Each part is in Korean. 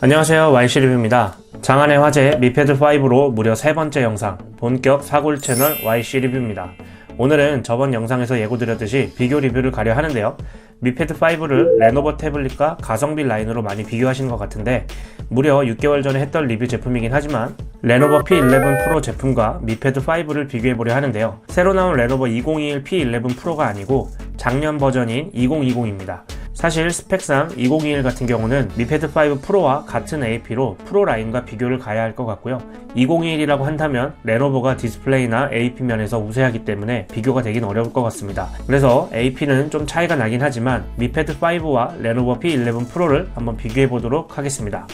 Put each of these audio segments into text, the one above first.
안녕하세요, YC리뷰입니다. 장안의 화제 미패드5로 무려 세 번째 영상, 본격 사골 채널 YC리뷰입니다. 오늘은 저번 영상에서 예고드렸듯이 비교 리뷰를 가려 하는데요. 미패드5를 레노버 태블릿과 가성비 라인으로 많이 비교하시는 것 같은데 무려 6개월 전에 했던 리뷰 제품이긴 하지만 레노버 P11 프로 제품과 미패드5를 비교해보려 하는데요. 새로 나온 레노버 2021 P11 프로가 아니고 작년 버전인 2020입니다. 사실 스펙상 2021 같은 경우는 미패드5 프로와 같은 AP로 프로 라인과 비교를 가야 할 것 같고요. 2021이라고 한다면 레노버가 디스플레이나 AP 면에서 우세하기 때문에 비교가 되긴 어려울 것 같습니다. 그래서 AP는 좀 차이가 나긴 하지만 미패드5와 레노버 P11 프로를 한번 비교해 보도록 하겠습니다.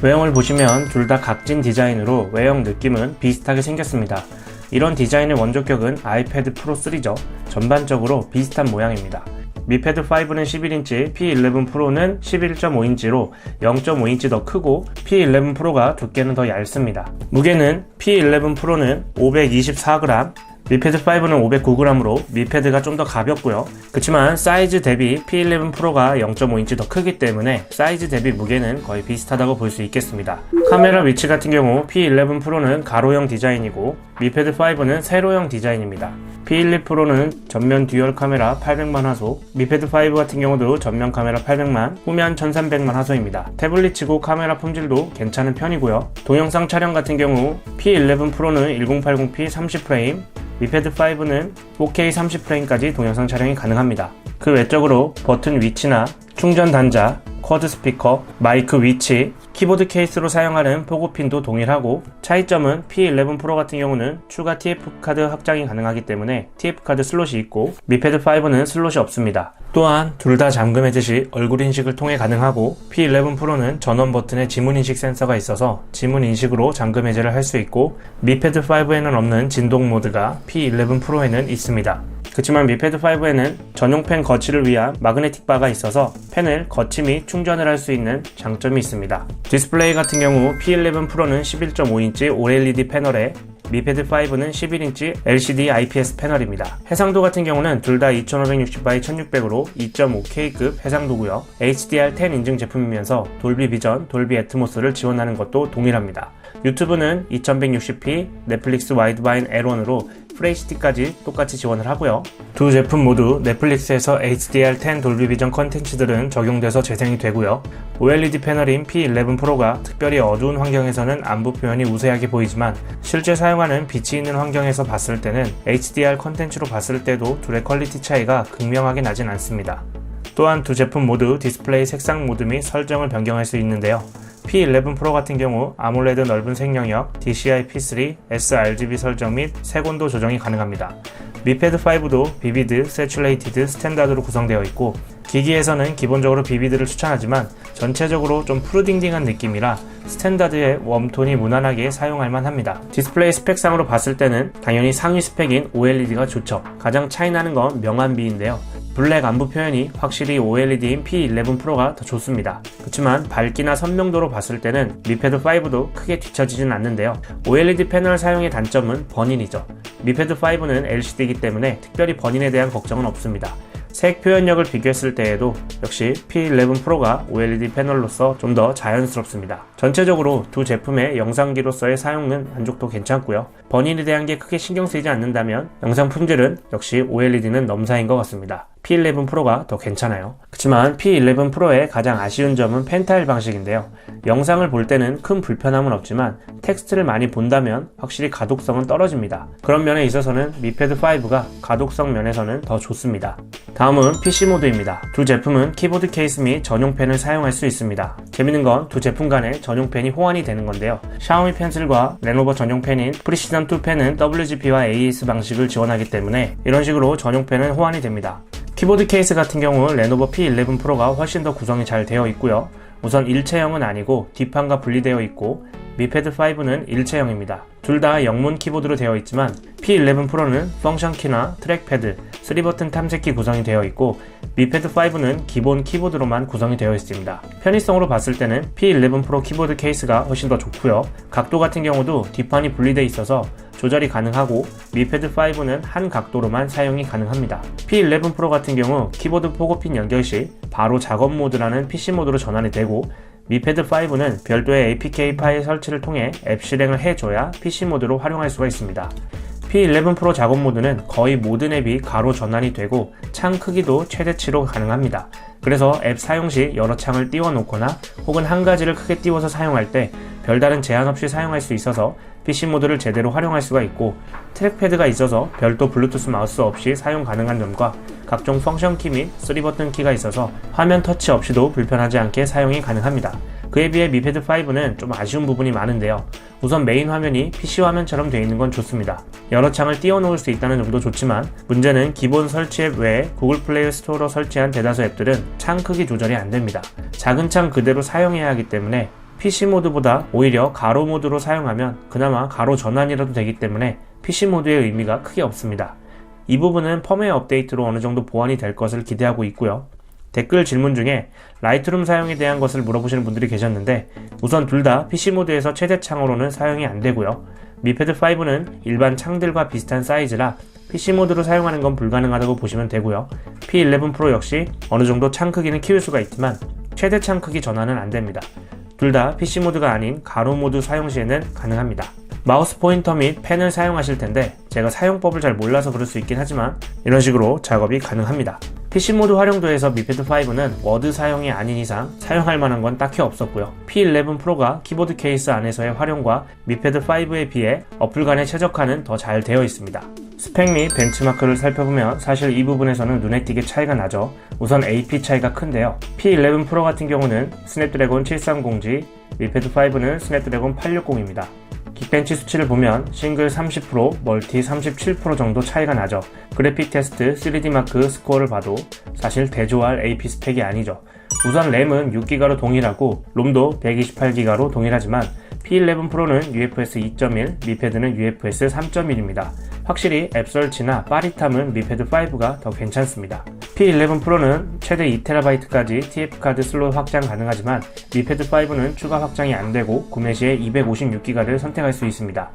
외형을 보시면 둘 다 각진 디자인으로 외형 느낌은 비슷하게 생겼습니다. 이런 디자인의 원조격은 아이패드 프로 3죠. 전반적으로 비슷한 모양입니다. 미패드5는 11인치, P11 프로는 11.5인치로 0.5인치 더 크고 P11 프로가 두께는 더 얇습니다. 무게는 P11 프로는 524g, 미패드5는 509g으로 미패드가 좀 더 가볍고요. 그렇지만 사이즈 대비 P11 프로가 0.5인치 더 크기 때문에 사이즈 대비 무게는 거의 비슷하다고 볼 수 있겠습니다. 카메라 위치 같은 경우 P11 프로는 가로형 디자인이고 미패드5는 세로형 디자인입니다. P11 프로는 전면 듀얼 카메라 800만 화소, 미패드5 같은 경우도 전면 카메라 800만, 후면 1300만 화소입니다. 태블릿치고 카메라 품질도 괜찮은 편이고요. 동영상 촬영 같은 경우 P11 프로는 1080p 30프레임, 미패드5는 4K 30프레임까지 동영상 촬영이 가능합니다. 그 외적으로 버튼 위치나 충전 단자, 쿼드 스피커, 마이크 위치, 키보드 케이스로 사용하는 포고핀도 동일하고 차이점은 P11 프로 같은 경우는 추가 TF카드 확장이 가능하기 때문에 TF카드 슬롯이 있고 미패드5는 슬롯이 없습니다. 또한 둘 다 잠금 해제 시 얼굴 인식을 통해 가능하고 P11 프로는 전원 버튼에 지문 인식 센서가 있어서 지문 인식으로 잠금 해제를 할 수 있고 미패드5에는 없는 진동 모드가 P11 프로에는 있습니다. 그렇지만 미패드5에는 전용 펜 거치를 위한 마그네틱 바가 있어서 펜을 거치 및 충전을 할 수 있는 장점이 있습니다. 디스플레이 같은 경우 P11 프로는 11.5인치 OLED 패널에 미패드5는 11인치 LCD IPS 패널입니다. 해상도 같은 경우는 둘 다 2560x1600으로 2.5K급 해상도고요. HDR10 인증 제품이면서 돌비 비전, 돌비 애트모스를 지원하는 것도 동일합니다. 유튜브는 2160p, 넷플릭스 와이드바인 L1으로 FHD까지 똑같이 지원을 하고요. 두 제품 모두 넷플릭스에서 HDR10 돌비 비전 컨텐츠들은 적용돼서 재생이 되고요. OLED 패널인 P11 프로가 특별히 어두운 환경에서는 안부 표현이 우세하게 보이지만 실제 사용하는 빛이 있는 환경에서 봤을 때는 HDR 컨텐츠로 봤을 때도 둘의 퀄리티 차이가 극명하게 나진 않습니다. 또한 두 제품 모두 디스플레이 색상 모드 및 설정을 변경할 수 있는데요. P11 프로 같은 경우 아몰레드 넓은 색영역, DCI-P3, sRGB 설정 및 색온도 조정이 가능합니다. 미패드5도 비비드, 세츄레이티드, 스탠다드로 구성되어 있고 기기에서는 기본적으로 비비드를 추천하지만 전체적으로 좀 푸르딩딩한 느낌이라 스탠다드의 웜톤이 무난하게 사용할 만합니다. 디스플레이 스펙상으로 봤을 때는 당연히 상위 스펙인 OLED가 좋죠. 가장 차이나는 건 명암비인데요. 블랙 안부 표현이 확실히 OLED인 P11 프로가 더 좋습니다. 그렇지만 밝기나 선명도로 봤을 때는 미패드5도 크게 뒤처지진 않는데요. OLED 패널 사용의 단점은 버닝이죠. 미패드5는 LCD이기 때문에 특별히 버닝에 대한 걱정은 없습니다. 색 표현력을 비교했을 때에도 역시 P11 프로가 OLED 패널로서 좀 더 자연스럽습니다. 전체적으로 두 제품의 영상기로서의 사용은 만족도 괜찮고요. 버닝에 대한 게 크게 신경 쓰이지 않는다면 영상 품질은 역시 OLED는 넘사인 것 같습니다. P11 프로가 더 괜찮아요. 그렇지만 P11 프로의 가장 아쉬운 점은 펜타일 방식인데요. 영상을 볼 때는 큰 불편함은 없지만 텍스트를 많이 본다면 확실히 가독성은 떨어집니다. 그런 면에 있어서는 미패드5가 가독성 면에서는 더 좋습니다. 다음은 PC 모드입니다. 두 제품은 키보드 케이스 및 전용 펜을 사용할 수 있습니다. 재밌는 건 두 제품 간에 전용 펜이 호환이 되는 건데요. 샤오미 펜슬과 레노버 전용 펜인 프리시전 2 펜은 WGP와 AES 방식을 지원하기 때문에 이런 식으로 전용 펜은 호환이 됩니다. 키보드 케이스 같은 경우 레노버 P11 프로가 훨씬 더 구성이 잘 되어 있고요. 우선 일체형은 아니고 뒷판과 분리되어 있고 미패드 5는 일체형입니다. 둘 다 영문 키보드로 되어 있지만 P11 프로는 펑션 키나 트랙패드, 3버튼 탐색키 구성이 되어 있고 미패드 5는 기본 키보드로만 구성이 되어 있습니다. 편의성으로 봤을 때는 P11 프로 키보드 케이스가 훨씬 더 좋고요. 각도 같은 경우도 뒷판이 분리되어 있어서 조절이 가능하고 미패드 5는 한 각도로만 사용이 가능합니다. P11 프로 같은 경우 키보드 포고핀 연결 시 바로 작업 모드라는 PC 모드로 전환이 되고 미패드 5는 별도의 APK 파일 설치를 통해 앱 실행을 해줘야 PC 모드로 활용할 수가 있습니다. P11 프로 작업 모드는 거의 모든 앱이 가로 전환이 되고 창 크기도 최대치로 가능합니다. 그래서 앱 사용 시 여러 창을 띄워 놓거나 혹은 한 가지를 크게 띄워서 사용할 때 별다른 제한 없이 사용할 수 있어서 PC 모드를 제대로 활용할 수가 있고 트랙패드가 있어서 별도 블루투스 마우스 없이 사용 가능한 점과 각종 펑션 키 및 3버튼 키가 있어서 화면 터치 없이도 불편하지 않게 사용이 가능합니다. 그에 비해 미패드 5는 좀 아쉬운 부분이 많은데요. 우선 메인 화면이 PC 화면처럼 되어 있는 건 좋습니다. 여러 창을 띄워 놓을 수 있다는 점도 좋지만 문제는 기본 설치 앱 외에 구글 플레이 스토어로 설치한 대다수 앱들은 창 크기 조절이 안 됩니다. 작은 창 그대로 사용해야 하기 때문에 PC 모드보다 오히려 가로 모드로 사용하면 그나마 가로 전환이라도 되기 때문에 PC 모드의 의미가 크게 없습니다. 이 부분은 펌웨어 업데이트로 어느 정도 보완이 될 것을 기대하고 있고요. 댓글 질문 중에 라이트룸 사용에 대한 것을 물어보시는 분들이 계셨는데 우선 둘 다 PC 모드에서 최대 창으로는 사용이 안 되고요. 미패드 5는 일반 창들과 비슷한 사이즈라 PC 모드로 사용하는 건 불가능하다고 보시면 되고요. P11 프로 역시 어느 정도 창 크기는 키울 수가 있지만 최대 창 크기 전환은 안 됩니다. 둘 다 PC 모드가 아닌 가로 모드 사용 시에는 가능합니다. 마우스 포인터 및 펜을 사용하실 텐데 제가 사용법을 잘 몰라서 그럴 수 있긴 하지만 이런 식으로 작업이 가능합니다. PC 모드 활용도에서 미패드 5는 워드 사용이 아닌 이상 사용할 만한 건 딱히 없었고요. P11 프로가 키보드 케이스 안에서의 활용과 미패드 5에 비해 어플 간의 최적화는 더 잘 되어 있습니다. 스펙 및 벤치마크를 살펴보면 사실 이 부분에서는 눈에 띄게 차이가 나죠. 우선 AP 차이가 큰데요. P11 프로 같은 경우는 스냅드래곤 730G, 미패드 5는 스냅드래곤 860입니다. 긱벤치 수치를 보면 싱글 30%, 멀티 37% 정도 차이가 나죠. 그래픽 테스트, 3D 마크 스코어를 봐도 사실 대조할 AP 스펙이 아니죠. 우선 램은 6기가로 동일하고 롬도 128기가로 동일하지만 P11 프로는 UFS 2.1, 미패드는 UFS 3.1입니다. 확실히 앱 설치나 빠릿함은 미패드 5가 더 괜찮습니다. P11 프로는 최대 2TB까지 TF카드 슬롯 확장 가능하지만 미패드 5는 추가 확장이 안되고 구매 시에 256기가를 선택할 수 있습니다.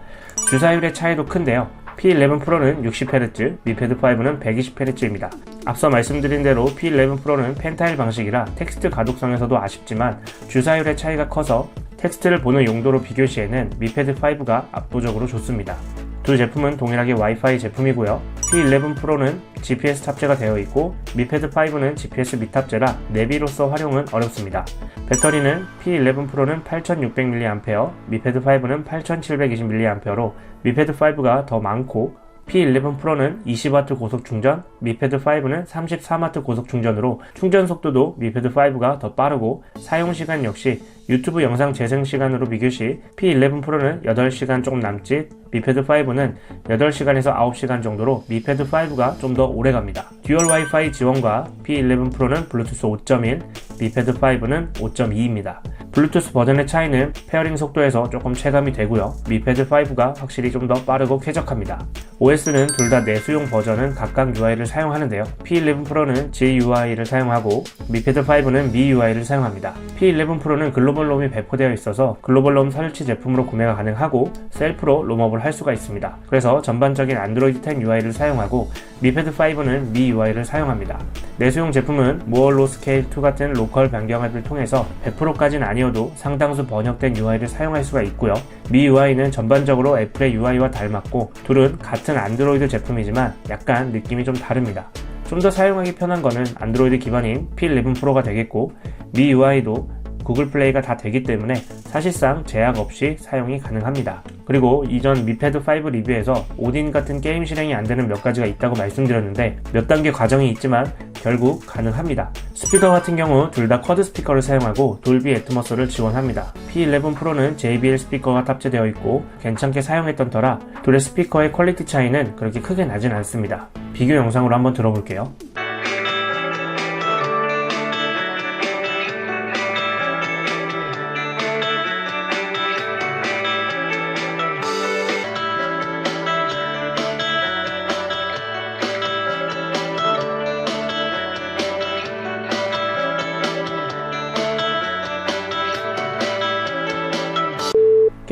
주사율의 차이도 큰데요. P11 프로는 60Hz, 미패드 5는 120Hz입니다. 앞서 말씀드린 대로 P11 프로는 펜타일 방식이라 텍스트 가독성에서도 아쉽지만 주사율의 차이가 커서 텍스트를 보는 용도로 비교 시에는 미패드 5가 압도적으로 좋습니다. 두 제품은 동일하게 와이파이 제품이고요. P11 프로는 GPS 탑재가 되어 있고 미패드 5는 GPS 미탑재라 내비로서 활용은 어렵습니다. 배터리는 P11 프로는 8600mAh, 미패드 5는 8720mAh로 미패드 5가 더 많고 P11 프로는 20W 고속 충전, 미패드 5는 34W 고속 충전으로 충전 속도도 미패드 5가 더 빠르고 사용시간 역시 유튜브 영상 재생 시간으로 비교 시 P11 프로는 8시간 조금 남짓, 미패드 5는 8시간에서 9시간 정도로 미패드 5가 좀 더 오래 갑니다. 듀얼 와이파이 지원과 P11 프로는 블루투스 5.1, 미패드 5는 5.2입니다. 블루투스 버전의 차이는 페어링 속도에서 조금 체감이 되고요. 미패드 5가 확실히 좀 더 빠르고 쾌적합니다. OS는 둘 다 내수용 버전은 각각 UI를 사용하는데요. P11 프로는 GUI를 사용하고 미패드 5는 MIUI를 사용합니다. P11 프로는 글로벌 롬이 배포되어 있어서 글로벌 롬 설치 제품으로 구매가 가능하고 셀프로 롬업을 할 수가 있습니다. 그래서 전반적인 안드로이드 10 UI를 사용하고 미패드 5는 MIUI를 사용합니다. 내수용 제품은 무얼로 스케일 2 같은 로컬 변경 앱을 통해서 100%까지는 아니어도 상당수 번역된 UI를 사용할 수가 있고요. MIUI는 전반적으로 애플의 UI와 닮았고 둘은 같은 안드로이드 제품이지만 약간 느낌이 좀 다릅니다. 좀 더 사용하기 편한 거는 안드로이드 기반인 P11 프로가 되겠고 MIUI도 구글 플레이가 다 되기 때문에 사실상 제약 없이 사용이 가능합니다. 그리고 이전 미패드 5 리뷰에서 오딘 같은 게임 실행이 안되는 몇 가지가 있다고 말씀드렸는데 몇 단계 과정이 있지만 결국 가능합니다. 스피커 같은 경우 둘 다 쿼드 스피커를 사용하고 돌비 애트모스를 지원합니다. P11 프로는 JBL 스피커가 탑재되어 있고 괜찮게 사용했던 터라 둘의 스피커의 퀄리티 차이는 그렇게 크게 나진 않습니다. 비교 영상으로 한번 들어볼게요.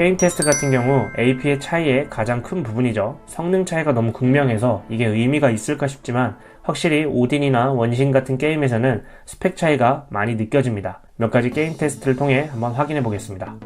게임 테스트 같은 경우 AP의 차이의 가장 큰 부분이죠. 성능 차이가 너무 극명해서 이게 의미가 있을까 싶지만 확실히 오딘이나 원신 같은 게임에서는 스펙 차이가 많이 느껴집니다. 몇 가지 게임 테스트를 통해 한번 확인해 보겠습니다.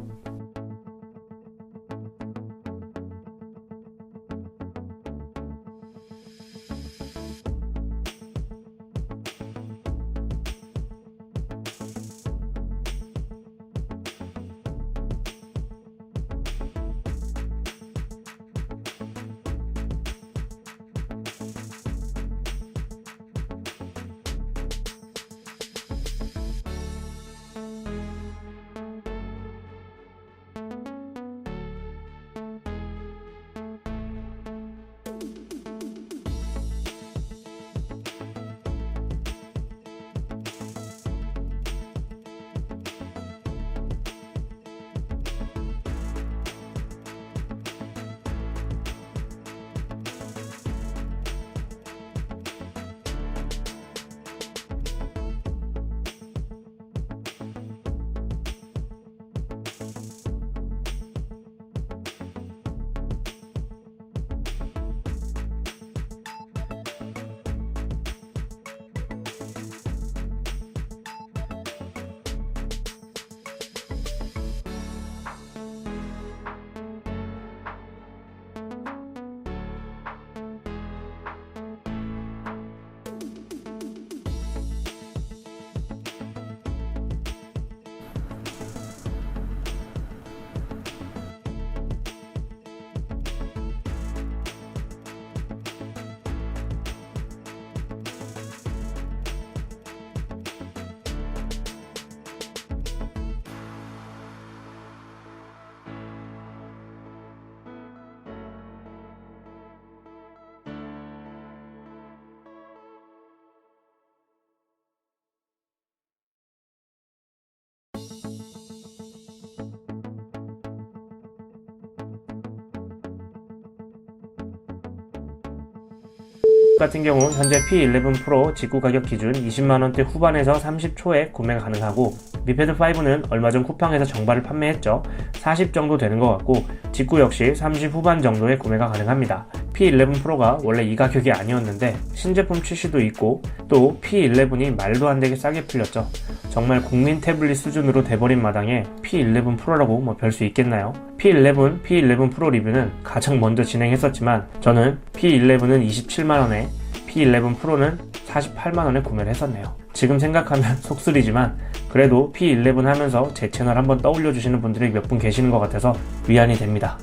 같은 경우 현재 P11 프로 직구 가격 기준 20만원대 후반에서 30초에 구매가 가능하고 미패드 5는 얼마 전 쿠팡에서 정발을 판매했죠. 40 정도 되는 것 같고 직구 역시 30 후반 정도에 구매가 가능합니다. P11 프로가 원래 이 가격이 아니었는데 신제품 출시도 있고 또 P11이 말도 안 되게 싸게 풀렸죠. 정말 국민 태블릿 수준으로 돼버린 마당에 P11 프로라고 뭐 별 수 있겠나요? P11 프로 리뷰는 가장 먼저 진행했었지만 저는 P11은 27만원에 P11 프로는 48만원에 구매를 했었네요. 지금 생각하면 속쓰리지만 그래도 P11 하면서 제 채널 한번 떠올려주시는 분들이 몇 분 계시는 것 같아서 위안이 됩니다.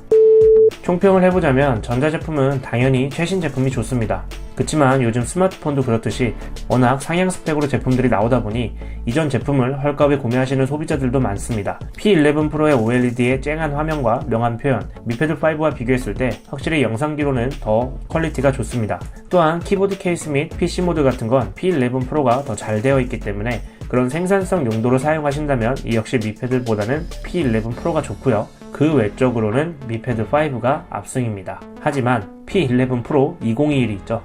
총평을 해보자면 전자제품은 당연히 최신 제품이 좋습니다. 그치만 요즘 스마트폰도 그렇듯이 워낙 상향 스펙으로 제품들이 나오다 보니 이전 제품을 헐값에 구매하시는 소비자들도 많습니다. P11 프로의 OLED의 쨍한 화면과 명암 표현, 미패드 5와 비교했을 때 확실히 영상기로는 더 퀄리티가 좋습니다. 또한 키보드 케이스 및 PC 모드 같은 건 P11 프로가 더 잘 되어 있기 때문에 그런 생산성 용도로 사용하신다면 이 역시 미패드보다는 P11 프로가 좋고요. 그 외적으로는 미패드 5가 압승입니다. 하지만 P11 프로 2021이 있죠.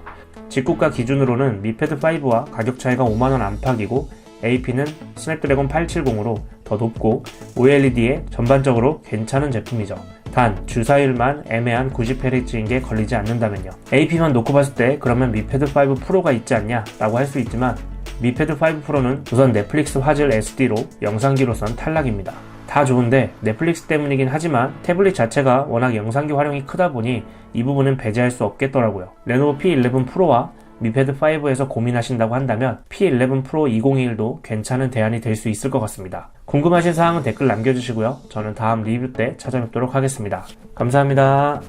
직구가 기준으로는 미패드 5와 가격 차이가 5만원 안팎이고 AP는 스냅드래곤 870으로 더 높고 OLED에 전반적으로 괜찮은 제품이죠. 단 주사율만 애매한 90Hz인 게 걸리지 않는다면요. AP만 놓고 봤을 때 그러면 미패드 5 프로가 있지 않냐 라고 할 수 있지만 미패드 5 프로는 우선 넷플릭스 화질 SD로 영상기로선 탈락입니다. 다 좋은데 넷플릭스 때문이긴 하지만 태블릿 자체가 워낙 영상기 활용이 크다 보니 이 부분은 배제할 수 없겠더라고요. 레노버 P11 프로와 미패드 5에서 고민하신다고 한다면 P11 프로 2021도 괜찮은 대안이 될 수 있을 것 같습니다. 궁금하신 사항은 댓글 남겨주시고요. 저는 다음 리뷰 때 찾아뵙도록 하겠습니다. 감사합니다.